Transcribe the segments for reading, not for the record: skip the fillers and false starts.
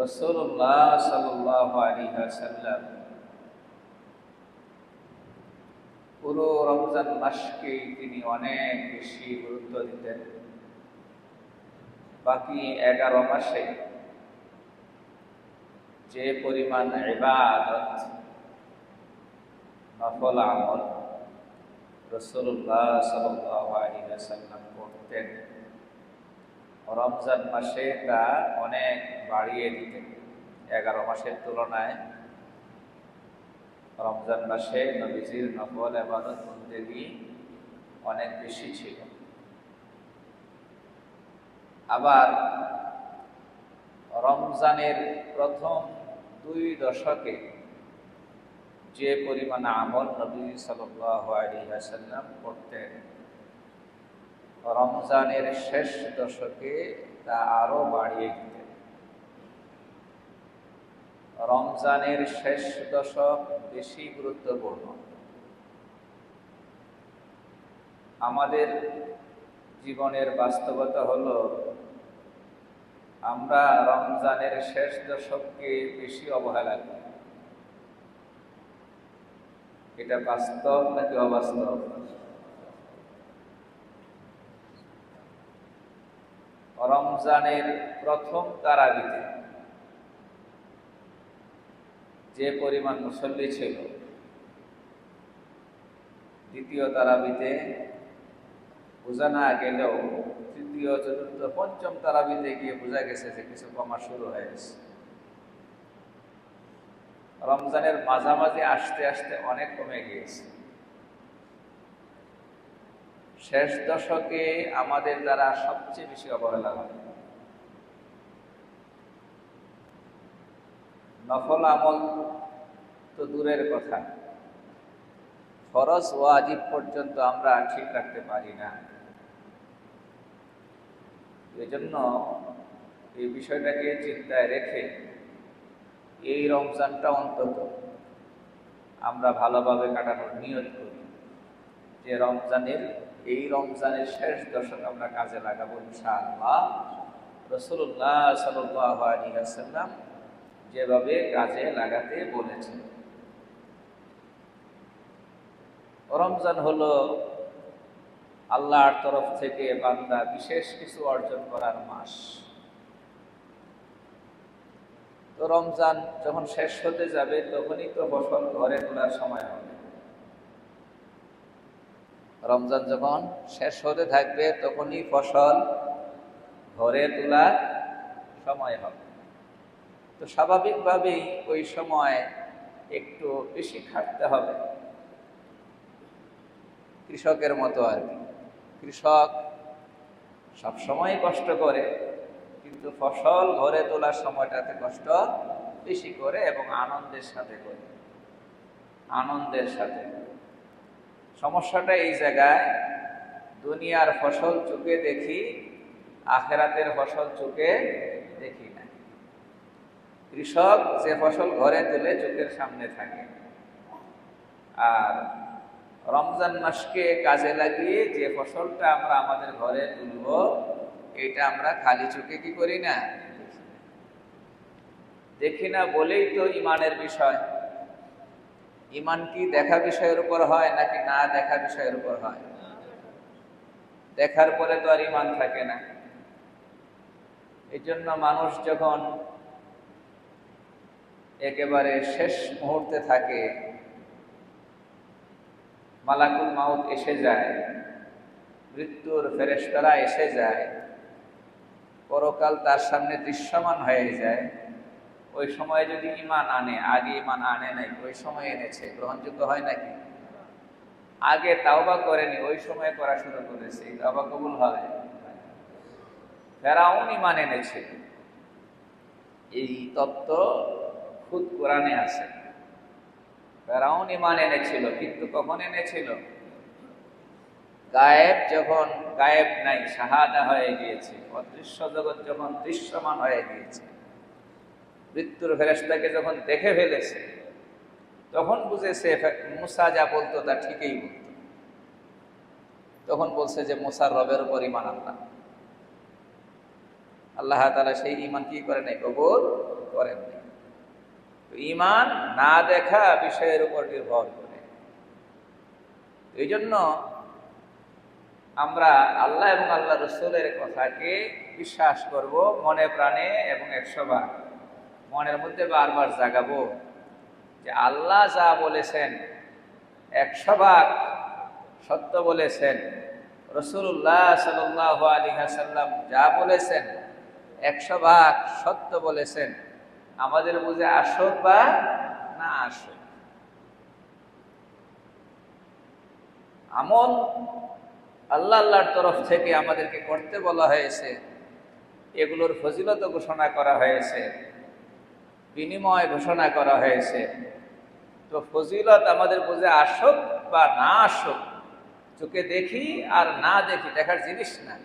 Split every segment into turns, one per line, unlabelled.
রাসূলুল্লাহ সাল্লাল্লাহু আলাইহি ওয়াসাল্লাম পুরো রমজান মাসকে তিনি অনেক বেশি গুরুত্ব দিতেন। বাকি 11 মাসে যে পরিমাণ ইবাদত, নফল আমল রাসূলুল্লাহ সাল্লাল্লাহু আলাইহি ওয়াসাল্লাম করতেন, রমজান মাসে তা অনেক বাড়িয়ে দিতেন। 11 মাসের তুলনায় রমজান মাসে নবীজির নফল ইবাদত বন্দেগী অনেক বেশি ছিল। আবার রমজানের প্রথম 2 দশকে যে পরিমাণ আমল নবী সাল্লাল্লাহু আলাইহি ওয়াসাল্লাম করতেন, রমজানের শেষ দশকে তা আরো বাড়িয়ে দিতেন। রমজানের শেষ দশক বেশি গুরুত্বপূর্ণ। আমাদের জীবনের বাস্তবতা হলো, আমরা রমজানের শেষ দশককে বেশি অবহেলা করি। এটা বাস্তব নাকি অবাস্তব? রমজানের প্রথম তারাবিতে যে পরিমাণ মুসল্লি ছিল, দ্বিতীয় তারাবিতে বোঝা না গেলেও তৃতীয়, চতুর্থ, পঞ্চম তারাবিতে গিয়ে বোঝা গেছে যে কিছু কমা শুরু হয়ে গেছে। রমজানের মাঝামাঝি আসতে আসতে অনেক কমে গিয়েছে। শেষ দশকে আমাদের দ্বারা সবচেয়ে বেশি অবহেলা হয়। নফল আমল তো দূরের কথা, ফরজ ওয়াজিব পর্যন্ত আমরা ঠিক রাখতে পারি না। এজন্য এই বিষয়টাকে চিন্তায় রেখে এই রমজানটা অন্তত আমরা ভালোভাবে কাটানোর নিয়ত করি, যে এই রমজানের শেষ দশক আমরা কাজে লাগাবো ইনশাআল্লাহ। রাসূলুল্লাহ সাল্লাল্লাহু আলাইহি ওয়াসাল্লাম যেভাবে কাজে লাগাতে বলেছেন। রমজান হলো আল্লাহর তরফ থেকে বান্দা বিশেষ কিছু অর্জন করার মাস। তো রমজান যখন শেষ হতে যাবে তখনই তো ফসল ঘরে তোলার সময় হবে। রমজান যখন শেষ হতে থাকবে তখনই ফসল ঘরে তোলার সময় হবে। তো স্বাভাবিকভাবেই ওই সময় একটু বেশি খাটতে হবে, কৃষকের মতো আর কি। কৃষক সবসময় কষ্ট করে, কিন্তু ফসল ঘরে তোলার সময়টাতে কষ্ট বেশি করে এবং আনন্দের সাথে করে। আনন্দের সাথে সমস্যাটা এই জায়গায়, দুনিয়ার ফসল চোখে দেখি, আখেরাতের ফসল চোখে দেখি না। কৃষক যে ফসল ঘরে তুলে চোখের সামনে থাকে, আর রমজান মাসকে কাজে লাগিয়ে যে ফসলটা আমরা আমাদের ঘরে তুলব, এটা আমরা খালি চোখে কি করি না, দেখি না বলেই তো ইমানের বিষয়। ইমান কি দেখা বিষয়ের উপর হয় নাকি না দেখা বিষয়ের উপর হয়? দেখার পরে তো আর ইমান থাকে না। এই জন্য মানুষ যখন একেবারে শেষ মুহূর্তে থাকে, মালাকুল মাউত এসে যায়, মৃত্যুর ফেরেশতারা এসে যায়, পরকাল তার সামনে দৃশ্যমান হয়ে যায়, ওই সময় যদি ইমান আনে, আগে ইমান আনে নাই, ওই সময় এনেছে, গ্রহণযোগ্য হয় নাকি? আগে তাওবা করেনি, ওই সময় করা শুরু করেছে, তাওবা কবুল হয়? ফেরাউন ইমান এনেছে, এই তত্ত্ব খুদ কোরআনে আছে। ফেরাউন ইমান এনেছিল, কিন্তু কখন এনেছিল? গায়েব যখন গায়েব নাই, শাহাদা হয়ে গিয়েছে, অদৃশ্য জগৎ যখন দৃশ্যমান হয়ে গিয়েছে, মৃত্যুর ফেরেশতাকে যখন দেখে ফেলেছে, তখন বুঝেছে মুসা যা বলতো তা ঠিকই বলতো। তখন বলছে যে মুসার রবের উপর ঈমান আনলাম। আল্লাহ তাআলা সেই ঈমান কি করেন নাই, কবুল করেন নাই। তো ঈমান না দেখা বিষয়ের উপর নির্ভর করে। এই জন্য আমরা আল্লাহ এবং আল্লাহ রসুলের কথাকে বিশ্বাস করব মনে প্রাণে এবং 100 বার মনের মধ্যে বারবার জাগাবো যে আল্লাহ যা বলেছেন 100 ভাগ সত্য বলেছেন, রাসূলুল্লাহ সাল্লাল্লাহু আলাইহি ওয়াসাল্লাম যা বলেছেন 100 ভাগ সত্য বলেছেন, আমাদের বুঝে আসুক বা না আসুক। আমল আল্লাহর তরফ থেকে আমাদেরকে করতে বলা হয়েছে, এগুলোর ফজিলত ঘোষণা করা হয়েছে, বিনিময় ঘোষণা করা হয়েছে। তো ফজিলত আমাদের বুঝে আসুক বা না আসুক, চোখে দেখি আর না দেখি দেখার জিনিস না।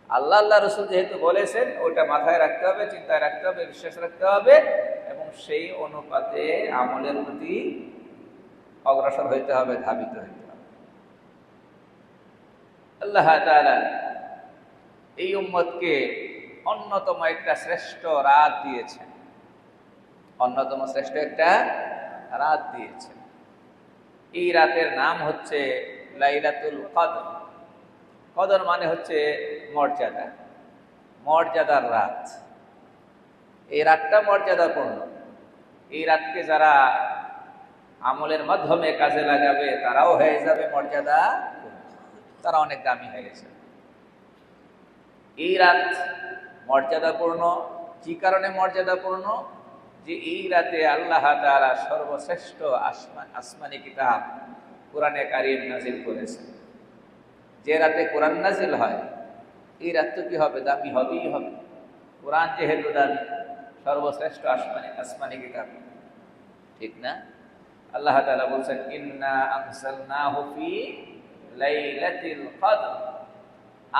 আল্লাহ রসুল যেহেতু বলেছেন ওটা মাথায় রাখতে হবে, চিন্তায় রাখতে হবে, বিশ্বাস রাখতে হবে এবং সেই অনুপাতে আমলের প্রতি অগ্রসর হইতে হবে, ধাবিত হইতে হবে। আল্লাহ তাআলা এই উম্মতকে অন্যতম একটা শ্রেষ্ঠ রাত দিয়েছেন, অন্যতম শ্রেষ্ঠ একটা রাত দিয়েছেন। এই রাতের নাম হচ্ছে লাইলাতুল কদর। কদর মানে হচ্ছে মর্যাদা, মর্যাদার রাত। এই রাতটা মর্যাদাপূর্ণ। এই রাতকে যারা আমলের মাধ্যমে কাজে লাগাবে তারাও হয়ে যাবে মর্যাদা, তারা অনেক দামি হয়ে গেছে। এই রাত মর্যাদাপূর্ণ। কি কারণে মর্যাদাপূর্ণ? যে এই রাতে আল্লাহ তাআলা সর্বশ্রেষ্ঠ আসমানি কিতাব কোরআনে কারীম নাজিল করেছেন। যে রাতে কোরআন নাজিল হয় এই রাত তো কি হবে, দামি হবেই হবে। কোরআন যেহেতু দামি, সর্বশ্রেষ্ঠ আসমানি কিতাব, ঠিক না? আল্লাহ তাআলা বলছেন ইন্না আনসালনাহু ফি লাইলাতিল কদর,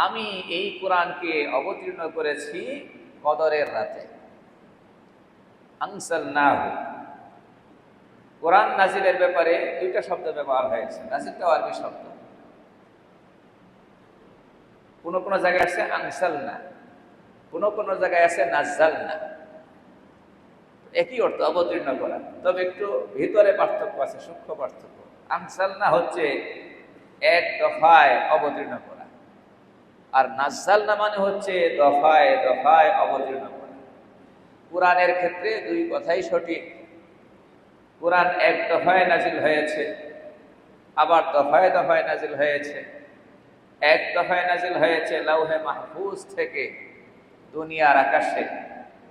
আমি এই কোরআনকে অবতীর্ণ করেছি কদরের রাতে। আনসালনাহু, কোরআন নাজিলের ব্যাপারে দুইটা শব্দ ব্যবহার হয়েছে। নাজিলটাও আরবি শব্দ, কোন কোন জায়গায় আছে আনসালনা, কোন কোন জায়গায় আছে নাযালনা। একই অর্থ, অবতীর্ণ করা, তবে একটু ভিতরে পার্থক্য আছে, সূক্ষ্ম পার্থক্য। আনসালনা হচ্ছে এক দফায় অবতীর্ণ করা, আর নাযালনা মানে হচ্ছে দফায় দফায় অবতীর্ণ করা। কোরআনের ক্ষেত্রে দুই কথাই সঠিক। কোরআন এক দফায় নাজিল হয়েছে, আবার দফায় দফায় নাজিল হয়েছে। এক দফায় নাজিল হয়েছে লাউহে মাহফুজ থেকে দুনিয়ার আকাশে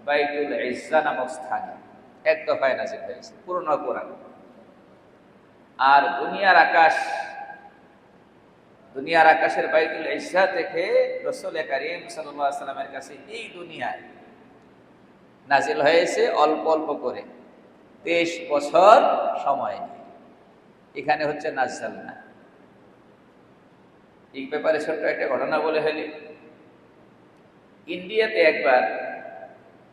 বাইতুল ইজ্জা নামক স্থানে, এক দফায় নাজিল হয়েছে পুরনো কোরআন। আর দুনিয়ার আকাশের বাইতুল ইজ্জা থেকে রাসূল কারীম সাল্লাল্লাহু আলাইহি ওয়াসাল্লামের কাছে এই দুনিয়ায় নাজিল হয়েছে অল্প অল্প করে 23 বছর সময় নিয়ে। এখানে হচ্ছে নাযালনা। এই ব্যাপারে ছোট্ট একটা ঘটনা বলে ফেলি। ইন্ডিয়াতে একবার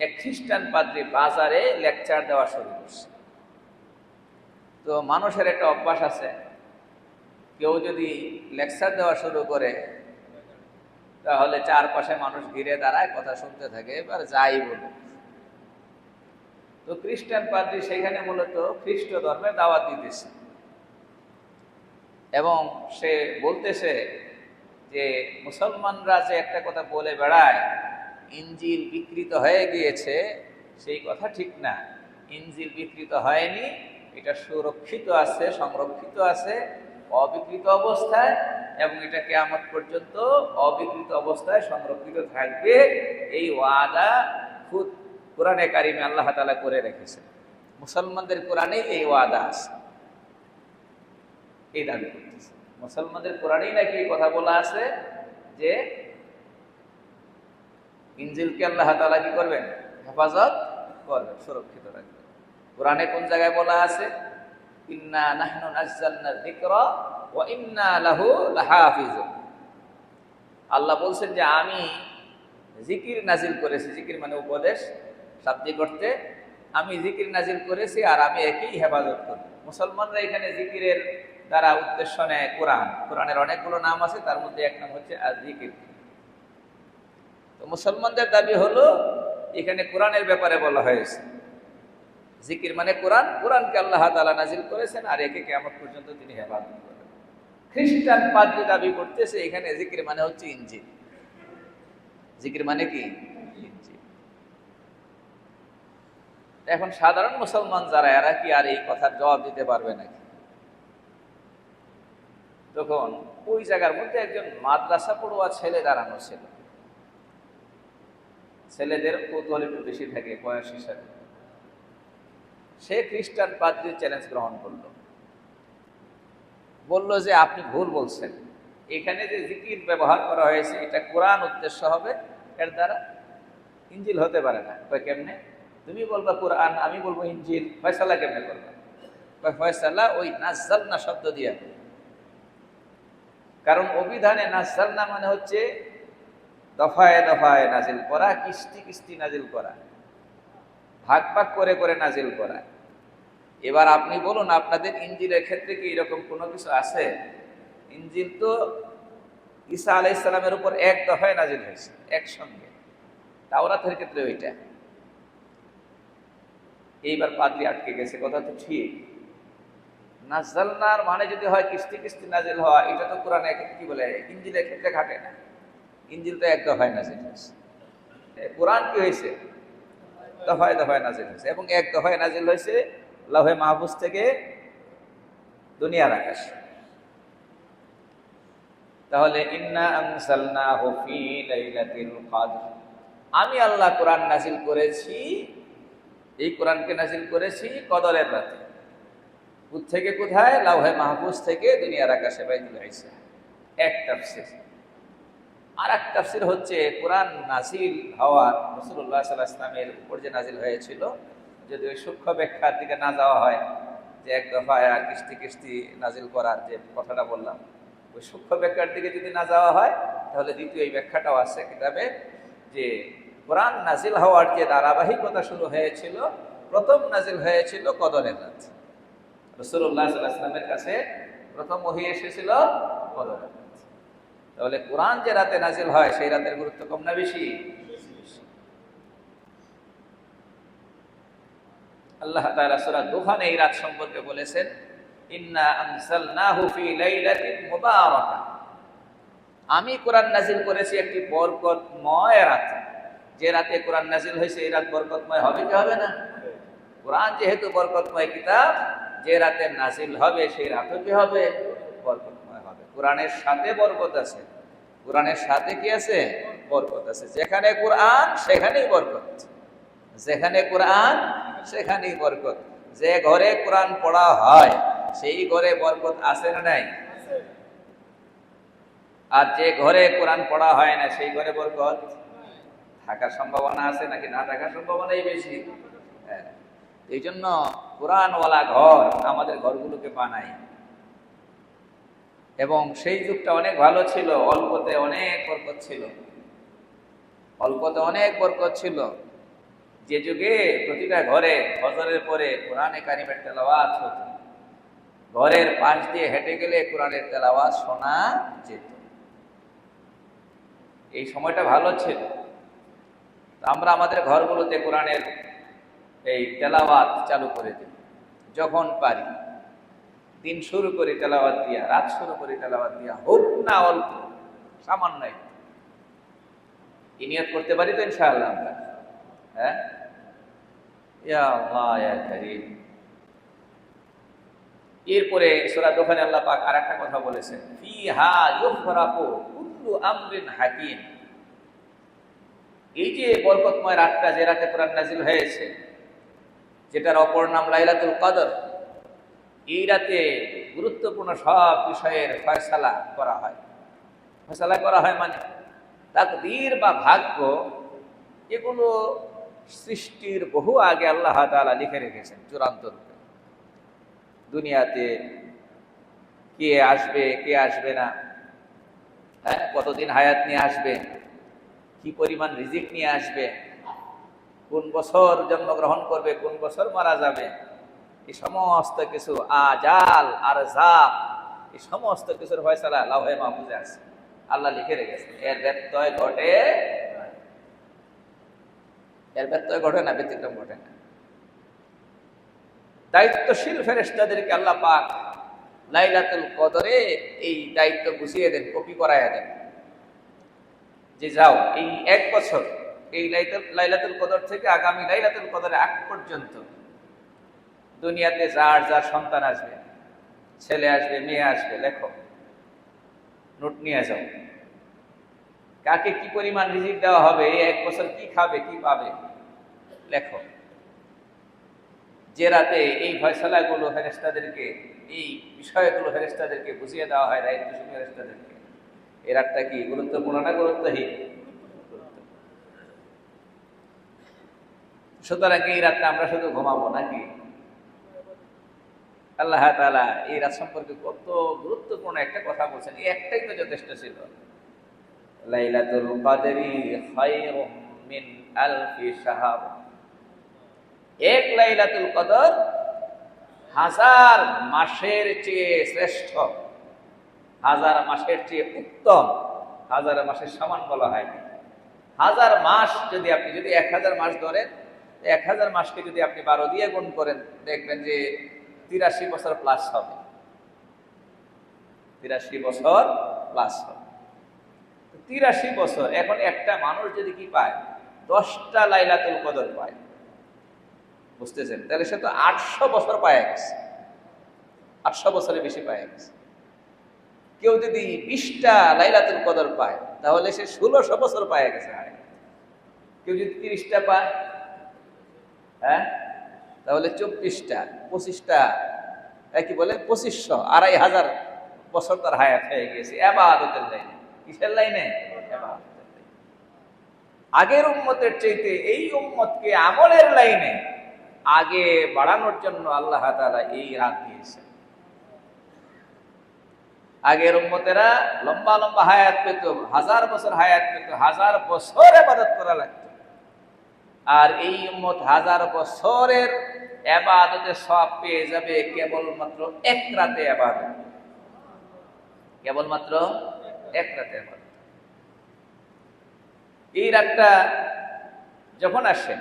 এক খ্রিস্টান পাদ্রী বাজারে লেকচার দেওয়া শুরু করছে। তো মানুষের একটা অভ্যাস আছে, কেউ যদি লেকচার দেওয়া শুরু করে তাহলে চারপাশে মানুষ ঘিরে দাঁড়ায়, কথা শুনতে থাকে, এবার যাই বলে। তো খ্রিস্টান পাদ্রী সেখানে মূলত খ্রিস্ট ধর্মের দাওয়াত দিতেছে এবং সে বলতেছে যে মুসলমানরা যে একটা কথা বলে বেড়ায় ইনজিল বিকৃত হয়ে গিয়েছে, সেই কথা ঠিক না। ইনজিল বিকৃত হয়নি, এটা সুরক্ষিত আছে, সংরক্ষিত আছে অবিকৃত অবস্থায়, এবং এটা কিয়ামত পর্যন্ত অবিকৃত অবস্থায় সংরক্ষিত থাকবে। এই ওয়াদা খুদ কোরআনে কারিমে আল্লাহ তাআলা করে রেখেছেন। মুসলমানদের কোরআনে এই ওয়াদা আছে, এই দাবি করতেছে। মুসলমানদের কোরআনেই নাকি এই কথা বলা আছে যে ইনজিলকে আল্লাহ তাআলা কি করবেন, হেফাজত করবেন, সুরক্ষিত রাখবেন। কোরআনে কোন জায়গায় বলা আছে ইন্না নাহনু নাযালনা যিকরা ওয়া ইন্না লাহু লাহাফিজুন। আল্লাহ বলছেন যে আমি জিকির নাজিল করেছি, জিকির মানে উপদেশ, শাব্দিক অর্থে আমি জিকির নাজিল করেছি আর আমি একই হেফাজত করব। মুসলমানরা এখানে জিকিরের দ্বারা উদ্দেশ্য নেয় কোরআন। কোরআনের অনেকগুলো নাম আছে, তার মধ্যে এক নাম হচ্ছে আর জিকির। তো মুসলমানদের দাবি হলো এখানে কোরআনের ব্যাপারে বলা হয়েছে, জিকির মানে কোরআন, কোরআনকে আল্লাহ তাআলা নাজিল করেছেন আর একে কিয়ামত পর্যন্ত তিনি হেফাজত করবেন। খ্রিস্টান পাদ্রী দাবি করতেছে এখানে জিকির মানে হচ্ছে ইনজিল। জিকির মানে কি? ইনজিল। এখন সাধারণ মুসলমান যারা, এরা কি আর এই কথার জবাব দিতে পারবে নাকি? তখন ওই জায়গার মধ্যে একজন মাদ্রাসা পড়ুয়া ছেলে দাঁড়ানো ছিল। ছেলেদের কৌতূহল একটু বেশি থাকে বয়স হিসাবে। সে খ্রিস্টান পাদ্রীর চ্যালেঞ্জ গ্রহণ করলো, বলল যে আপনি ভুল বলছেন, এখানে যে জিকির ব্যবহার করা হয়েছে এটা কোরআন উদ্দেশ্য হবে, এর দ্বারা ইনজিল হতে পারে না। কয় কেমনে? তুমি বলবা কোরআন, আমি বলবো ইনজিল, ফয়সালা কেমনে করবা? কয় ফয়সালা ওই নাযালনা শব্দ দিয়ে, কারণ অভিধানে নাযালনা মানে হচ্ছে দফায় দফায় নাজিল করা, কিস্তি কিস্তি নাজিল করা, ভাগ ভাগ করে করে নাজিল করা। এবার আপনি বলুন আপনাদের ইনজিলের ক্ষেত্রে কি এরকম কোনো কিছু আছে? ইনজিল তো ঈসা আলাইহিস সালামের উপর এক দফায় নাজিল হয়েছে একসঙ্গে, তাওরাতের ক্ষেত্রে ওইটা। এইবার পাদ্রী আটকে গেছে, কথা তো ঠিক, নাযালনার মানে যদি হয় কিস্তি কিস্তি নাজিল হওয়া, এটা তো কোরআনে কি বলে ইনজিলের ক্ষেত্রে খাটে না। ইনজিল তো এক দফায় নাজিল হয়েছে, কোরআন কি হয়েছে? দফায় দফায় নাজিল হয়েছে, এবং এক দফায় নাজিল হয়েছে লাউহে মাহফুজ থেকে দুনিয়ার আকাশ। তাহলে ইন্না আনসালনাহু ফি লাইলাতিল কদর, আমি আল্লাহ কোরআন নাজিল করেছি, এই কোরআনকে নাজিল করেছি কদরের রাতে। থেকে কোথায়? লাউহে মাহফুজ থেকে দুনিয়ার আকাশে বাইতুল ইসা। এক তাফসীর। আর এক তাফসীর হচ্ছে কোরআন নাজিল হওয়ার রাসূলুল্লাহ সাল্লাল্লাহু আলাইহি ওয়াসাল্লামের উপর যে নাজিল হয়েছিল, যদি ওই সূক্ষ্ম ব্যাখ্যার দিকে না যাওয়া হয়, যে এক দফায় আর কিস্তি কিস্তি নাজিল করার যে কথাটা বললাম, ওই সূক্ষ্ম ব্যাখ্যার দিকে যদি না যাওয়া হয়, তাহলে দ্বিতীয় এই ব্যাখ্যাটাও আছে কিতাবে, যে কোরআন নাজিল হওয়ার যে ধারাবাহিকতা শুরু হয়েছিল, প্রথম নাজিল হয়েছিল কদরের রাত। রাসূলুল্লাহ সাল্লাল্লাহু আলাইহি ওয়াসাল্লামের কাছে প্রথম ওহী এসেছিল কদরের রাত। তাহলে কোরআন যে রাতে নাজিল হয় সেই রাতের গুরুত্ব কম না বেশি? আল্লাহ তাআলা সূরা দুখানে এই রাত সম্পর্কে বলেছেন, ইন্না আনসালনাহু ফি লাইলাতিন মুবারাকা, আমি কোরআন নাজিল করেছি একটি বরকতময় রাতে। যে রাতে কোরআন নাজিল হয়েছে এই রাত বরকতময় হবে কি হবে না? কোরআন যেহেতু বরকতময় কিতাব, যে রাতে নাজিল হবে সেই রাতে কি হবে? বরকতময় হবে। কোরআনের সাথে বরকত আছে, কোরআনের সাথে কি আছে? বরকত আছে। যেখানে কোরআন সেখানেই বরকত, যেখানে কোরআন সেখানেই বরকত। যে ঘরে কোরআন পড়া হয় সেই ঘরে বরকত আছে না নাই? আর যে ঘরে কোরআন পড়া হয় না সেই ঘরে বরকত থাকার সম্ভাবনা আছে নাকি না থাকার সম্ভাবনাই বেশি? হ্যাঁ, এই জন্য কোরআনওয়ালা ঘর আমাদের ঘরগুলোকে বানাই। এবং সেই যুগটা অনেক ভালো ছিল, অল্পতে অনেক বরকত ছিল, অল্পতে অনেক বরকত ছিল। যে যুগে প্রতিটা ঘরে ফজরের পরে কোরআনে কারিমের তেলাওয়াত হতো, ঘরের পাশ দিয়ে হেঁটে গেলে কোরআনের তেলাওয়াত শোনা যেত। এই সময়টা ভালো ছিল। আমরা আমাদের ঘরগুলোতে কোরআনের এই তেলাওয়াত চালু করে দিই, যখন পারি দিন শুরু করি তেলাওয়াত দিয়া, রাত শুরু করি তেলাওয়াত দিয়া, হোক না অল্প সামান্য নিয়ত করতে পারি তো ইনশাআল্লাহ আমরা। হ্যাঁ, ইয়া আল্লাহ ইয়া কারীম। এরপরে সূরা দুখানে আল্লাহ পাক আরেকটা কথা বলেছেন, ফিহা ইউফরাকু কুল্লু আমরিন হাকিম। এই যে বরকতময় রাতটা, যে রাতে কোরআন নাজিল হয়েছে, যেটার অপর নাম লাইলাতুল কদর, এই রাতে গুরুত্বপূর্ণ সব বিষয়ের ফয়সালা করা হয়। ফয়সালা করা হয় মানে তাকদীর বা ভাগ্য, এগুলো সৃষ্টির বহু আগে আল্লাহ তাআলা লিখে রেখেছেন চূড়ান্ত রূপে। দুনিয়াতে কে আসবে কে আসবে না, হ্যাঁ, কতদিন হায়াত নিয়ে আসবে, কি পরিমাণ রিজিক নিয়ে আসবে, কোন বছর জন্মগ্রহণ করবে, কোন বছর মারা যাবে, এই সমস্ত কিছু আজাল আর জাক, এই সমস্ত কিছুর ফয়সালা লাউহে মাহফুজে আছে, আল্লাহ লিখে রেখেছেন। এর ব্যত্যয় ঘটে এর ব্যত্যয় ঘটে না, ব্যতিক্রম ঘটে না। দায়িত্বশীল ফেরেশতাদেরকে আল্লাহ পাক লাইলাতুল কদরে এই দায়িত্ব বুঝিয়ে দেন, কপি করাইয়া দেন, যে যাও এই এক বছর এই লাইলাতুল কদর থেকে আগামী লাইলাতুল কদরের আগ পর্যন্ত দুনিয়াতে যার যার সন্তান আসবে, ছেলে আসবে, মেয়ে আসবে, লেখো, নোট নিয়ে যাও, কাকে কি পরিমাণ রিজিক দেওয়া হবে, এই এক বছর কি খাবে, কি পাবে, লেখো। যে রাতে এই ফয়সালাগুলো ফেরেশতাদেরকে, এই বিষয়গুলো ফেরেশতাদেরকে বুঝিয়ে দেওয়া হয়, দায়িত্বশীল ফেরেশতাদেরকে, এই রাতটা কি গুরুত্বপূর্ণ না গুরুত্বহীন? সুতরাং এই রাতটা আমরা শুধু ঘুমাবো নাকি? আল্লাহ তাআলা এই রাত সম্পর্কে কত গুরুত্বপূর্ণ একটা কথা বলছেন, এই একটাই তো যথেষ্ট ছিল। লাইলাতুল কদরি খায়রুম মিন আলফি শাহর, এক লাইলাতুল কদর হাজার মাসের চেয়ে শ্রেষ্ঠ, হাজার মাসের চেয়ে উত্তম। হাজার মাসের সমান বলা হয়, হাজার মাস যদি আপনি 1000 মাস ধরেন, 1000 মাসকে যদি আপনি 12 দিয়ে গুণ করেন, দেখবেন যে 83 বছর প্লাস হবে, 83 বছর প্লাস হবে। 83 বছর, এখন একটা মানুষ যদি কি পায়, 10টা লাইলাতুল কদর পায়, বুঝতেছেন? তাহলে সে তো 800 বছর পায় গেছে, 800 বছরের বেশি পায় গেছে। কেউ যদি 20টা লাইলাতুল কদর পায়, তাহলে সে 1600 বছর পায় গেছে। কেউ যদি 30টা পায়, হ্যাঁ, তাহলে 24টা, 25টা, কি বলে 2500, 2500 বছর তার হায়াত হয়ে গেছে ইবাদতের লাইনে। কিসের লাইনে? ইবাদতের লাইনে। আগের উম্মতের চাইতে এই উম্মতকে আমলের লাইনে আগে বাড়ানোর জন্য আল্লাহ তাআলা এই রাত দিয়েছেন। আগের উম্মতেরা লম্বা লম্বা হায়াত পেত, 1000 বছর হায়াত পেত, 1000 বছর ইবাদত করা লাগতো। আর এই উম্মত 1000 বছরের ইবাদতের সওয়াব পেয়ে যাবে কেবলমাত্র এক রাতে ইবাদত, কেবলমাত্র এক রাতে ইবাদত। এই রাতটা যখন আসে,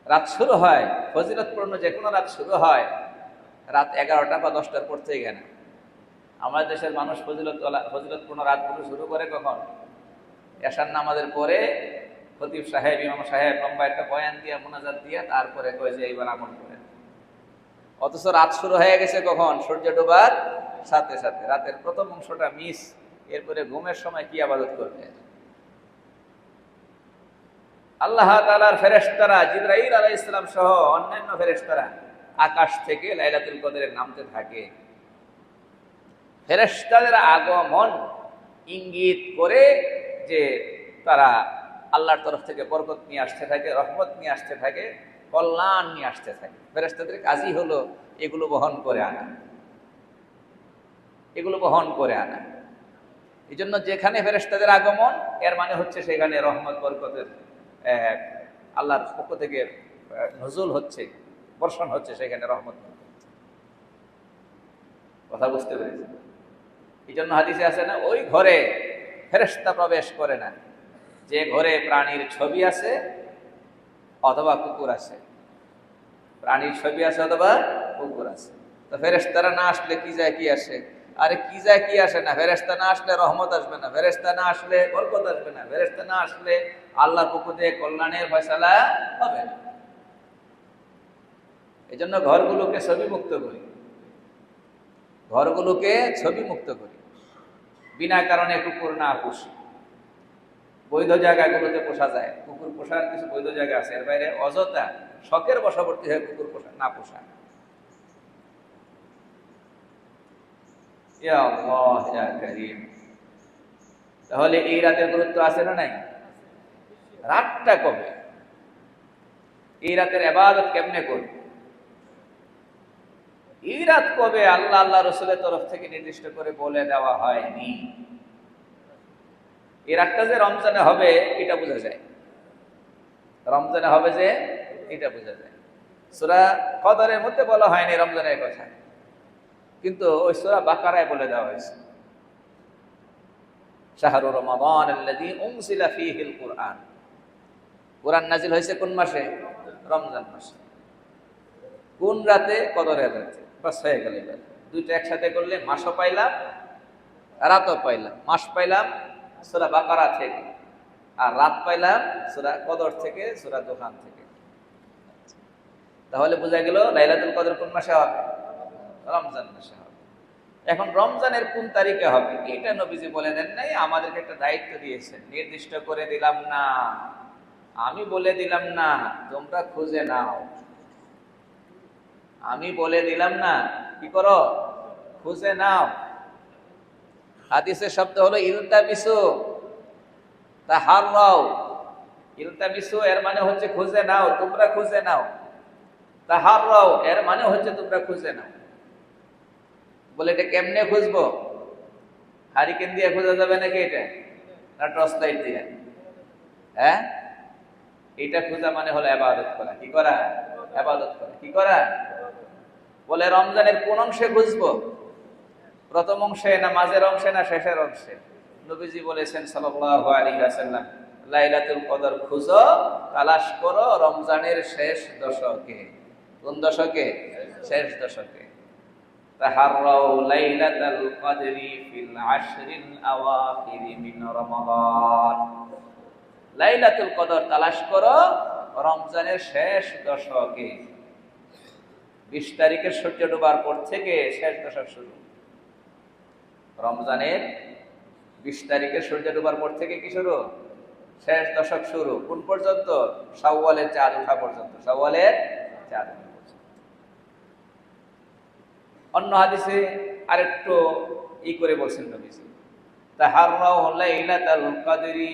রাত শুরু হয়, ফজিলতপূর্ণ যে কোনো রাত শুরু হয় রাত 11টা বা 10টার পর থেকে না। আমাদের দেশের মানুষ ফজিলতপূর্ণ রাতগুলো শুরু করে কখন? এশার নামাজের পরে খতিব সাহেব, ইমাম সাহেব লম্বা একটা বয়ান দিয়ে, মোনাজাত দিয়ে, তারপরে কয় যে এইবার আমল করেন। অথচ রাত শুরু হয়ে গেছে কখন? সূর্য ডোবার সাথে সাথে। রাতের প্রথম অংশটা মিস, এরপরে ঘুমের সময় কি ইবাদত করবে? আল্লাহ তাআলার ফেরেশতারা, জিবরাইল আলাইহিস সালাম সহ অন্যান্য ফেরেশতারা আকাশ থেকে লাইলাতুল কদরে নামতে থাকে। ফেরেশতাদের আগমন ইঙ্গিত করে যে তারা আল্লাহর তরফ থেকে বরকত নিয়ে আসতে থাকে, রহমত নিয়ে আসতে থাকে, কল্যাণ নিয়ে আসতে থাকে। ফেরেশতাদের কাজই হলো এগুলো বহন করে আনা, এগুলো বহন করে আনা। এই জন্য যেখানে ফেরেশতাদের আগমন, এর মানে হচ্ছে সেখানে রহমত বরকতের আল্লাহর পক্ষ থেকে নজুল হচ্ছে, বর্ষণ হচ্ছে, সেখানে রহমত। কথা বুঝতে পেরেছি? এই জন্য হাদিসে আছে না, ওই ঘরে ফেরেশতা প্রবেশ করে না যে ঘরে প্রাণীর ছবি আছে অথবা কুকুর আছে। প্রাণীর ছবি আছে অথবা কুকুর আছে। তো ফেরেশতারা না আসলে কি যায় কি আসে? আরে কি যায় কি আসে না। ফেরেশতা না আসলে রহমত আসবে না, ফেরেশতা না আসলে বরকত আসবে না, ফেরেশতা না আসলে আল্লাহর পক্ষ থেকে কল্যাণের ফয়সালা হবে না। এই জন্য ঘরগুলোকে ছবি মুক্ত করি, ঘরগুলোকে ছবি মুক্ত করি। বিনা কারণে কুকুর না পুষি। বৈধ জায়গাগুলোতে পোষা যায়, কুকুর পোষার কিছু বৈধ জায়গা আছে, এর বাইরে অযথা শখের বশবর্তী হয়ে কুকুর পোষা না পোষা। ইয়া আল্লাহ ইয়া কারীম। তাহলে এই রাতের গুরুত্ব আছে না নাই? রাতটা কবে, এই রাতের ইবাদত কেমনে করব, এই রাত কবে আল্লাহ আল্লাহ রাসূলের তরফ থেকে নির্দিষ্ট করে বলে দেওয়া হয়নি। এই রাতটা যে রমজানে হবে এটা বোঝা যায়, রমজানে হবে যে এটা বোঝা যায়। সূরা কদরের মধ্যে বলা হয়নি রমজানের কথা, কিন্তু ওই সূরা বাকারায় বলে দেওয়া হয়েছে, শাহরু রমাদান আল্লাযী উনজিলা ফীহিল কুরআন। কোরআন নাজিল হয়েছে কোন মাসে? রমজান মাসে। কোন রাতে? কদরের রাতে। বাস হয়ে গেল। এবার দুইটা একসাথে করলে মাসও পাইলাম, রাতও পাইলাম। মাস পাইলাম সূরা বাকারা থেকে, আর রাত পাইলাম সূরা কদর থেকে, সূরা দুখান থেকে। তাহলে বোঝা গেল লাইলাতুল কদর কোন মাসে হবে? রমজান মাসে হবে। এখন রমজানের কোন তারিখে হবে এটা নবীজি বলে দেন নাই, আমাদেরকে একটা দায়িত্ব দিয়েছেন। নির্দিষ্ট করে দিলাম না, আমি বলে দিলাম না, তোমরা খুঁজে নাও। আমি বলে দিলাম না, কি করো? খুঁজে নাও। হাদিসের শব্দ হলো ইলতামিসু তাহাররাও। ইলতামিসু এর মানে হচ্ছে খুঁজে নাও, তোমরা খুঁজে নাও। তাহাররাও এর মানে হচ্ছে তোমরা খুঁজে নাও। বলে এটা কেমনে খুঁজবো? হারিকেন দিয়ে খোঁজা যাবে নাকি এটা, না টর্চ লাইট দিয়ে? হ্যাঁ, এটা খোঁজা মানে হলো ইবাদত করা। কি করা? ইবাদত করা। কি করা? বলে রমজানের কোন অংশে খুঁজবো? প্রথম অংশে, না মাঝের অংশে, না শেষের অংশে? নবীজি বলেছেন সাল্লাল্লাহু আলাইহি ওয়াসাল্লাম, লাইলাতুল কদর খুঁজো, তালাশ করো রমজানের শেষ দশকে। কোন দশকে? শেষ দশকে। তাহাররাউ লাইলাতুল কদরি ফিল আশরিল আওয়াখির মিন রমাদান। লাইলাতুল কদর তালাশ করো রমজানের শেষ দশকে। 20 তারিখের সূর্য ডোবার পর থেকে শেষ দশক শুরু। রমজানের 20 তারিখের সূর্য ডোবার পর থেকে কি শুরু? শেষ দশক শুরু। কোন পর্যন্ত? শাওয়ালের চাঁদ ওঠা পর্যন্ত। শাওয়ালের চাঁদ ওঠা পর্যন্ত। অন্য হাদিসে আরেকটু করে বলছেন নবীজি, তাহাররাউ লাইলাতুল কদরি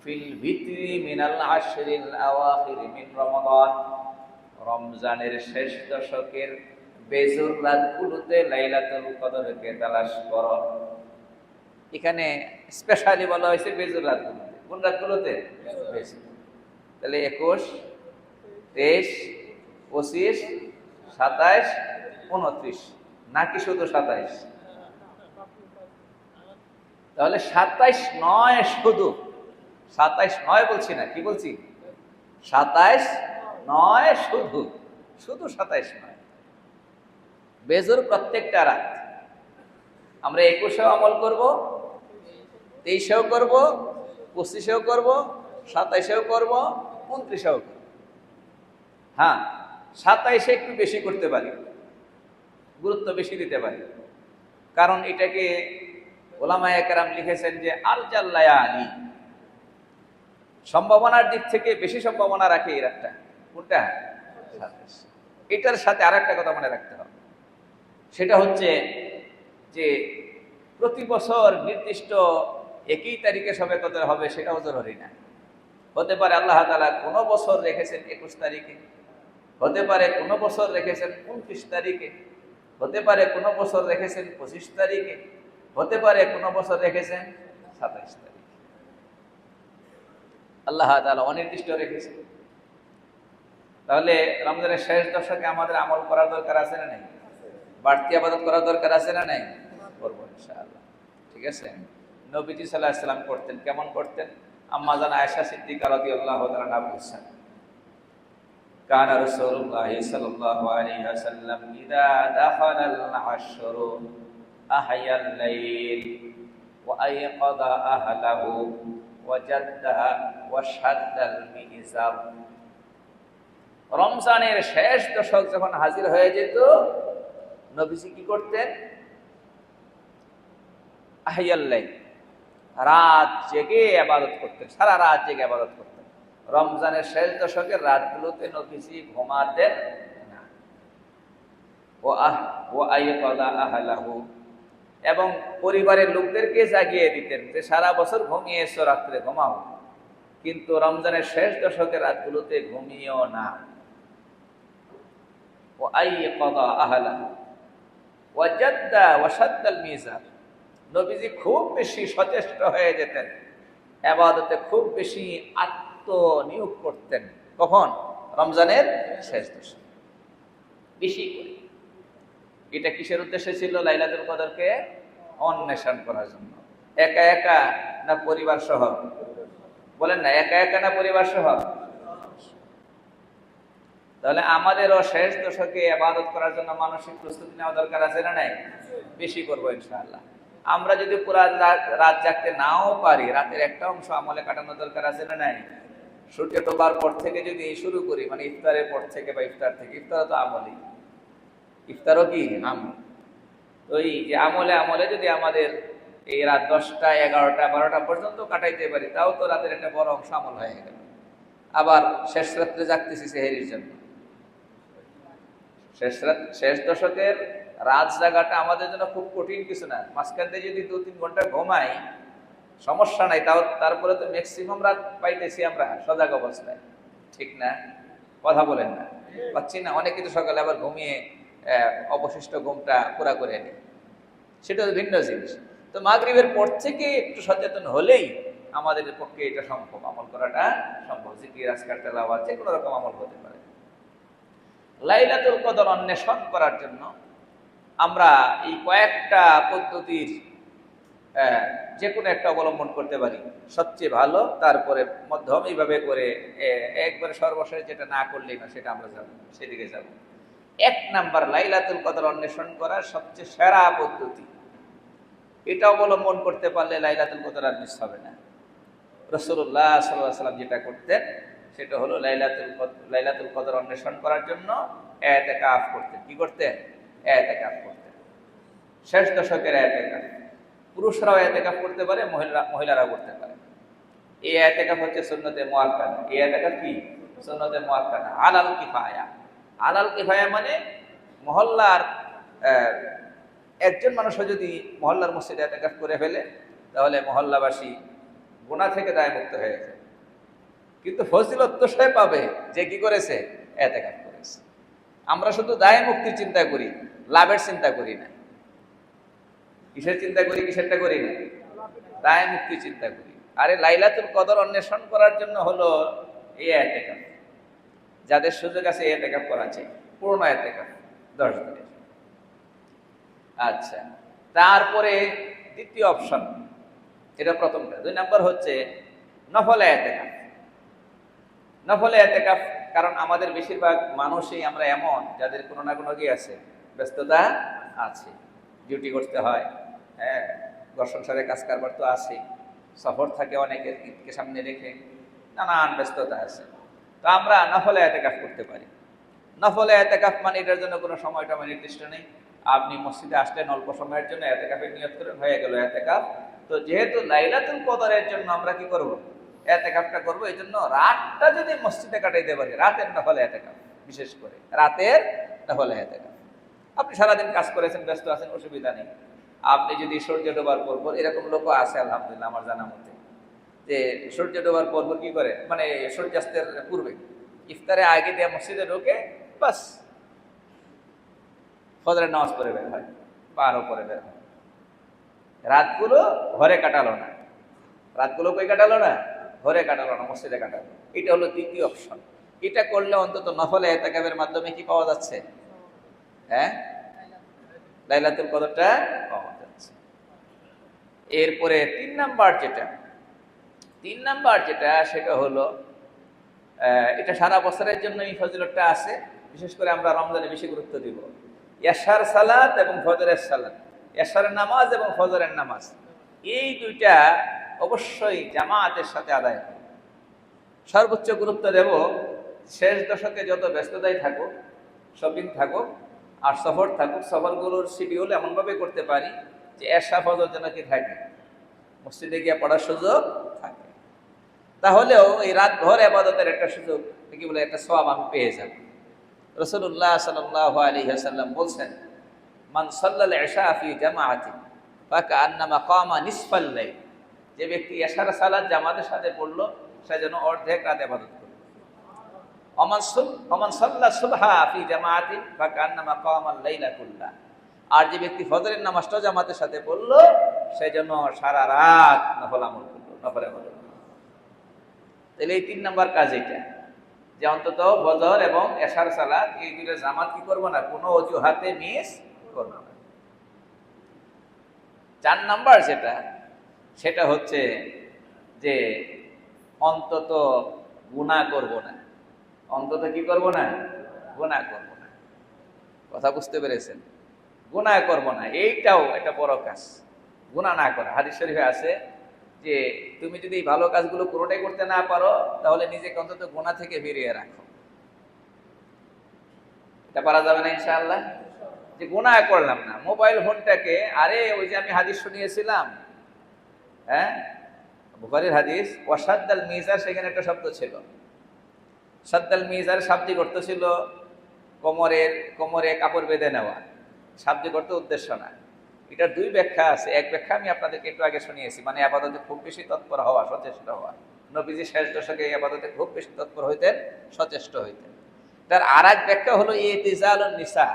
ফিল ভিতরি মিনাল আশরিল আওয়াখির মিন রমাদান। রমজানের শেষ দশকের বেজুর রাতগুলোতে লাইলাতুল কদরকে তালাশ করো। এখানে স্পেশালি বলা হয়েছে বেজুর রাতগুলোতে। কোন রাতগুলোতে? বেজুর। তাহলে 21, 23, 25, 27, 29, নাকি শুধু 27? তাহলে 27 নয়, শুধু 27 নয় বলছি না, কি বলছি? 27 নয়, শুধু 27 নয়। বেজুর প্রত্যেকটা রাত। আমরা 21-এও আমল করব, 23-এও করব, 25-এও করব, 27-এও করব, 29-এও করব। হ্যাঁ, 27-এ একটু বেশি করতে পারি, গুরুত্ব বেশি দিতে পারি। কারণ এটাকে ওলামায়ে কেরাম লিখেছেন যে আরজাল লায়ালি, সম্ভাবনার দিক থেকে বেশি সম্ভাবনা রাখে এই রাতটা। কোনটা? 27। এটার সাথে আর একটা কথা মনে রাখতে হবে, সেটা হচ্ছে যে প্রতি বছর নির্দিষ্ট একই তারিখে শবে কদর হবে সেটাও জরুরি না। হতে পারে আল্লাহ তাআলা কোনো বছর রেখেছেন 21 তারিখে, হতে পারে কোনো বছর রেখেছেন 29 তারিখে, হতে পারে কোনো বছর রেখেছেন 25 তারিখে, হতে পারে কোনো বছর রেখেছেন 27 তারিখে। আল্লাহ তাআলা অনির্দিষ্ট রেখেছেন। তাহলে রমজানের শেষ দশকে আমাদের আমল করার দরকার আছে না নাই? বাড়তি ইবাদত করার দরকার আছে না নাই? করব ইনশাআল্লাহ। ঠিক আছে? নবীজি সাল্লাল্লাহু আলাইহি ওয়াসাল্লাম করতেন। কেমন করতেন? আম্মা জান আয়েশা সিদ্দিকা রাদিয়াল্লাহু তাআলা বলছেন, কানা রাসূলুল্লাহ সাল্লাল্লাহু আলাইহি ওয়াসাল্লাম ইযা দাখালাল আশরু আহয়াল লাইল ওয়া আইকাযা আহলাহু ওয়া জাদ্দা ওয়া শাদ্দাল মিজার। রমজানের শেষ দশক যখন হাজির হয়ে যেত, নবীজি কি করতেন? আহয়াল লাইল, রাত জেগে ইবাদত করতেন, সারা রাত জেগে ইবাদত করতেন। রমজানের শেষ দশকের রাতগুলোতে নবীজি ঘুমাতেন না। ও আইকাযা আহলাহু, এবং পরিবারের লোকদেরকে জাগিয়ে দিতেন যে সারা বছর ঘুমিয়েছো, রাত্রে ঘুমাও, কিন্তু রমজানের শেষ দশকের রাতগুলোতে ঘুমিয়েও না। ও আইকাযা আহলাহু ওয়া জাদ্দা ওয়া শাদ্দাল মিজার। নবীজি খুব বেশি সচেষ্ট হয়ে যেতেন, ইবাদতে খুব বেশি আত্মনিয়োগ করতেন। কখন? রমজানের শেষ দশকে বেশি করে। এটা কিসের উদ্দেশ্যে ছিল? লাইলাতুল কদরকে অন্বেষণ করার জন্য। একা একা না পরিবার সহ? বলেন না, একা একা না পরিবার সহ? তাহলে আমাদেরও শেষ দশকে ইবাদত করার জন্য মানসিক প্রস্তুতি নেওয়া দরকার আছে না নাই? বেশি করবো ইনশাআল্লাহ। আমরা যদি পুরা রাত জাগতে নাও পারি, রাতের একটা অংশ আমলে কাটানো দরকার আছে না নাই? সূর্য ডোবার পর থেকে যদি শুরু করি, মানে ইফতারের পর থেকে বা ইফতার থেকে, ইফতারও তো আমলই, ইফতারও কি আমল। তো এই যে আমলে আমলে যদি আমাদের এই রাত 10টা 11টা 12টা পর্যন্ত কাটাইতে পারি, তাও তো রাতের একটা বড় অংশ আমল হয়ে গেল। আবার শেষ রাত্রে জাগতেছি সেহেরির জন্য। শেষ দশকের রাত জাগাটা আমাদের জন্য খুব কঠিন কিছু না। মাঝখান দিয়ে যদি 2-3 ঘন্টা ঘুমাই সমস্যা নাই, তাও তারপরে তো ম্যাক্সিমাম রাত পাইতেছি আমরা সজাগ অবস্থায়, ঠিক না? কথা বলেন না, পাচ্ছি না? অনেকে তো সকালে আবার ঘুমিয়ে অবশিষ্ট ঘুমটা পুরা করে নেই, সেটা ভিন্ন জিনিস। তো মাগরিবের পর থেকে একটু সচেতন হলেই আমাদের পক্ষে এটা সম্ভব, আমল করাটা সম্ভব। জিকির, আজকার, তেলাওয়াত, যে কোনো রকম আমল হতে পারে। লাইলাতুল কদর অন্বেষণ করার জন্য আমরা এই কয়েকটা পদ্ধতির যে কোনো একটা অবলম্বন করতে পারি, সবচেয়ে ভালো। তারপরে মধ্যম এইভাবে করে একবারে সর্বশেষ যেটা না করলেই না, সেটা আমরা যাব, সেদিকে যাব। 1 নাম্বার, লাইলাতুল কদর অন্বেষণ করার সবচেয়ে সেরা পদ্ধতি, এটা অবলম্বন করতে পারলে লাইলাতুল কদর আর মিস হবে না। রাসূলুল্লাহ সাল্লাল্লাহু আলাইহি ওয়াসাল্লাম যেটা করতেন সেটা হলো লাইলাতুল কদর অন্বেষণ করার জন্য ইতিকাফ করতেন। কি করতেন? ইতিকাফ করতেন। শেষ দশকের ইতিকাফ পুরুষরাও ইতিকাফ করতে পারে, মহিলারাও করতে পারে। এই ইতিকাফ হচ্ছে সুন্নতে মুআক্কাদা। এই ইতিকাফ কি? সুন্নতে মুআক্কাদা, আলাল কিফায়া। আলাল কিফায়া মানে মহল্লার একজন মানুষও যদি মহল্লার মসজিদে ইতিকাফ করে ফেলে, তাহলে মহল্লাবাসী গুনাহ থেকে দায়মুক্ত হয়ে যায়। কিন্তু ফজিলত তো সে পাবে যে কি করেছে? ইতিকাফ করেছে। আমরা শুধু দায় মুক্তির চিন্তা করি, লাভের চিন্তা করি না। কিসের চিন্তা করি? কিসেরটা করি না? দায় মুক্তির চিন্তা করি। আরে লাইলাতুল কদর অন্বেষণ করার জন্য হলো এই ইতিকাফ। যাদের সুযোগ আছে ইতিকাফ করা চাই, পূর্ণ ইতিকাফ 10 দিনের। আচ্ছা, তারপরে দ্বিতীয় অপশন, এটা প্রথমটা। 2 নাম্বার হচ্ছে নফল ইতিকাফ। নফল ইতিকাফ, কারণ আমাদের বেশিরভাগ মানুষই আমরা এমন যাদের কোনো না কোনো কি আছে, ব্যস্ততা আছে, ডিউটি করতে হয়, হ্যাঁ, ঘর সংসারে কাজ কারবার তো আছে, সফর থাকে অনেকের, ঈদকে সামনে রেখে নানান ব্যস্ততা আছে। তো আমরা নফল ইতিকাফ করতে পারি। নফল ইতিকাফ মানে এটার জন্য কোনো সময়টা নির্দিষ্ট নেই। আপনি মসজিদে আসলেন অল্প সময়ের জন্য, ইতিকাফের নিয়ত করেন, হয়ে গেল ইতিকাফ। তো যেহেতু লাইলাতুল কদরের জন্য আমরা কি করব? ইতিকাফটা করব। এই জন্য রাতটা যদি মসজিদে কাটাইতে পারি, রাতের নফল ইতিকাফ, বিশেষ করে রাতের নফল ইতিকাফ। আপনি সারাদিন কাজ করেছেন, ব্যস্ত আছেন, অসুবিধা নেই। আপনি যদি সূর্য ডোবার পর, এরকম লোকও আছে আলহামদুলিল্লাহ আমার জানা মতে, যে সূর্য ডোবার পর কি করে, মানে সূর্যাস্তের পূর্বে ইফতারে আগে দিয়ে মসজিদে ঢোকে, বাস ফজরের নামাজ পড়ে বের হয় বা আরো পরে বের হয়। রাতগুলো ঘরে কাটালো না, রাতগুলো কই কাটালো না? ঘরে কাটালো না, মসজিদে কাটালো। এটা হলো দ্বিতীয় অপশন। এটা করলে অন্তত নফল ইতিকাফের মাধ্যমে কি পাওয়া যাচ্ছে? হ্যাঁ, লাইলাতুল কদরটা পাওয়া যাচ্ছে। এরপরে 3 নাম্বার যেটা সেটা হলো, এটা সারা বছরের জন্য এই ফজিলতটা আছে, বিশেষ করে আমরা রমজানে বেশি গুরুত্ব দিব। ইয়াশার সালাত এবং ফজরের সালাত, ইয়াশারের নামাজ এবং ফজরের নামাজ, এই দুইটা অবশ্যই জামাতের সাথে আদায় করব। সর্বোচ্চ গুরুত্ব দেব। শেষ দশকে যত ব্যস্ততাই থাকুক, শপিং থাকুক আর সফর থাকুক, সফরগুলোর শিডিউল এমনভাবে করতে পারি যে এশা ফজর যেন কি থাকে, মসজিদে গিয়ে পড়ার সুযোগ থাকে। তাহলেও এই রাত ভর ইবাদতের একটা সুযোগ, কি বলে, একটা সওয়াব আমি পেয়ে যাব। রাসূলুল্লাহ সাল্লাল্লাহু আলাইহি ওয়াসাল্লাম বলছেন, মান সাল্লাল ইশা ফি জামাআতি ফাকান্নামা কামা নিসফাল লাইল। যে ব্যক্তি ইশার সালাত জামাতের সাথে পড়লো, সে যেন অর্ধেক রাত ইবাদত করলো। ওমান সাল্লা সুবহা ফি জামাআতি ফাকান্নামা কামাল লাইলা কুল্লাহ। আর যে ব্যক্তি ফজরের নামাজটা জামাতের সাথে পড়লো, সে যেন সারা রাত নফল আমল করলো, নফল ইবাদত। তাহলে এই 3 নাম্বার কাজ এটা, যে অন্তত ফজর এবং এশার সালাত এই দুটো জামাত কি করবো না, কোনো অজুহাতে মিস করবো না। 4 নাম্বার সেটা হচ্ছে যে অন্তত গুনাহ করব না। অন্তত কি করব না? গুনাহ করব না। কথা বুঝতে পেরেছেন? গুনাহ করব না, এইটাও একটা বড় কাজ। গুনাহ না করা, হাদিস শরীফে আছে যে তুমি যদি এই ভালো কাজগুলো কোনোটাই করতে না পারো, তাহলে নিজেকে অন্তত গুনাহ থেকে ফিরিয়ে রাখো। এটা পারা যাবে না ইনশাআল্লাহ? যে গুনাহ করলাম না, মোবাইল ফোনটাকে, আরে ওই যে আমি হাদিস শুনিয়েছিলাম, হ্যাঁ, বুখারীর হাদিস, ওয়াসাদ্দাল মিজার, সেখানে একটা শব্দ ছিল। সাদ্দাল মিজার শাব্দিক অর্থ ছিল কোমরে কাপড় বেঁধে নেওয়া, শাব্দিক অর্থ উদ্দেশ্য না। এটার দুই ব্যাখ্যা আছে। এক ব্যাখ্যা আমি আপনাদেরকে একটু আগে শুনিয়েছি, মানে আবাদতে খুব বেশি তৎপর হওয়া, সচেষ্ট হওয়া। নবীজি শেষ দশকে এই আবাদতে খুব বেশি তৎপর হইতেন, সচেষ্ট হইতেন। তার আর এক ব্যাখ্যা হলো ইতিজালুন নিসা,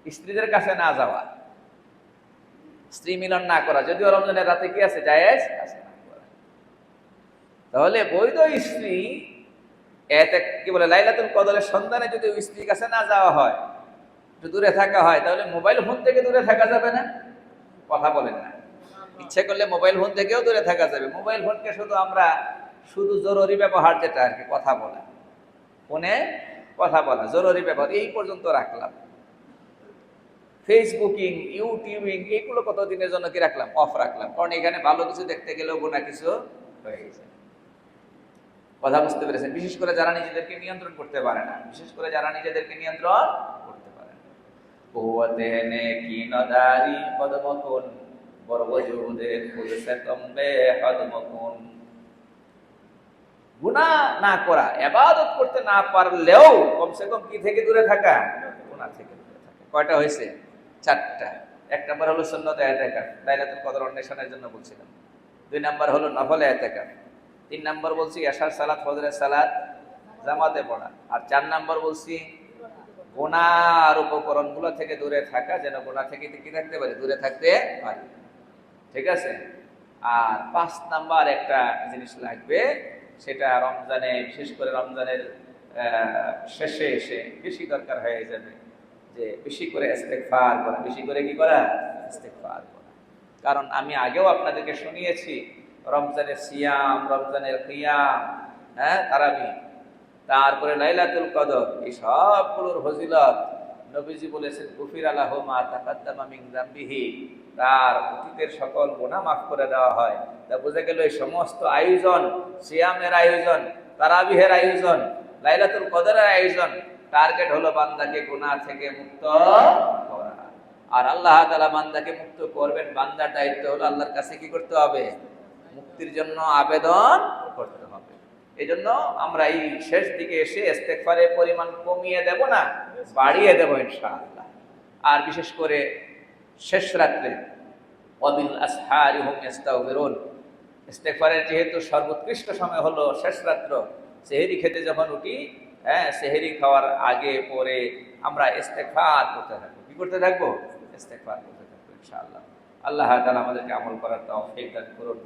স্ত্রীদের কাছে না যাওয়া, স্ত্রী মিলন না করা। যদিও রমজানের রাতে কি আছে, জায়েজ আছে না করা। তাহলে বৈধ স্ত্রী, এতে কি বলে, লাইলাতুল কদরের সন্ধানে যদি ওই স্ত্রীর কাছে না যাওয়া হয়, একটু দূরে থাকা হয়, তাহলে মোবাইল ফোন থেকে দূরে থাকা যাবে না? কথা বলেন না? ইচ্ছে করলে মোবাইল ফোন থেকেও দূরে থাকা যাবে। মোবাইল ফোনকে শুধু জরুরি ব্যবহার, যেটা আর কি, কথা বলা, ফোনে কথা বলা, জরুরি ব্যবহার, এই পর্যন্ত রাখলাম। ফেসবুকিং, ইউটিউবিং, এইগুলো কতদিনের জন্য কি রাখলাম, অফ রাখলাম, কারণ এখানে ভালো কিছু দেখতে গেলেও গুনাহ কিছু হয়ে গেছে। কথা বুঝতে পেরেছেন? বিশেষ করে যারা নিজেদেরকে নিয়ন্ত্রণ করতে পারে না, বিশেষ করে যারা নিজেদেরকে নিয়ন্ত্রণ করতে পারে না। কুওয়াতে নেকি নদারি কদমকুন, বরবজুদের ফুলসে তম্বে হদমকুন। গুনাহ না করা, ইবাদত করতে না পারলেও কমসে কম কি থেকে দূরে থাকা, গুনাহ থেকে দূরে থাকা। কয়টা হয়েছে? 4টা। 1 নাম্বার হলো সুন্নত ইতিকাফ, লাইলাতুল কদর অন্বেষণের জন্য বলছিলাম। 2 নাম্বার হলো নফল ইতিকাফ। 3 নাম্বার বলছি এশার সালাত, ফজরের সালাত জামাতে পড়া। আর 4 নাম্বার বলছি গুনার উপকরণগুলো থেকে দূরে থাকা, যেন গুনাহ থেকে কি থাকতে পারে, দূরে থাকতে পারি। ঠিক আছে? আর 5 নাম্বার একটা জিনিস লাগবে, সেটা রমজানে, বিশেষ করে রমজানের শেষে এসে বেশি দরকার হয়ে যাবে, যে বেশি করে ইস্তেগফার করা। বেশি করে কি করা? ইস্তেগফার করা। কারণ আমি আগেও আপনাদেরকে শুনিয়েছি, রমজানের সিয়াম, রমজানের কিয়াম, হ্যাঁ, তারাবি, তারপরে লাইলাতুল কদর, এই সবগুলোর ফজিলত নবীজি বলেছেন, গুফিরা লাহু মা তাকাদ্দামা মিন যামবিহি, তার অতীতের সকল গুনাহ মাফ করে দেওয়া হয়। তা বোঝা গেল এই সমস্ত আয়োজন, সিয়ামের আয়োজন, তারাবিহের আয়োজন, লাইলাতুল কদরের আয়োজন, টার্গেট হলো বান্দাকে গুনাহ থেকে মুক্ত করা। আর আল্লাহ তাআলা বান্দাকে মুক্ত করবেন, বান্দার দায়িত্ব হলো আল্লাহর কাছে কি করতে হবে, মুক্তির জন্য আবেদন করতে হবে। এই জন্য আমরা এই শেষ দিকে এসে ইস্তেগফারের পরিমাণ কমিয়ে দেব না, বাড়িয়ে দেব ইনশাআল্লাহ। আর বিশেষ করে শেষ রাত্রে, ওয়াবিল আসহারি হুম ইস্তাগফিরুন, ইস্তেগফারের যেহেতু সর্বোৎকৃষ্ট সময় হলো শেষ রাত্র, সেহরি খেতে যখন উঠি, হ্যাঁ, সেহরি খাওয়ার আগে পরে আমরা ইস্তেগফার করতে থাকবো। কি করতে থাকবো? ইস্তেগফার করতে থাকবো ইনশাআল্লাহ। আল্লাহ তাআলা আমাদেরকে আমল করার তৌফিক দান করুন।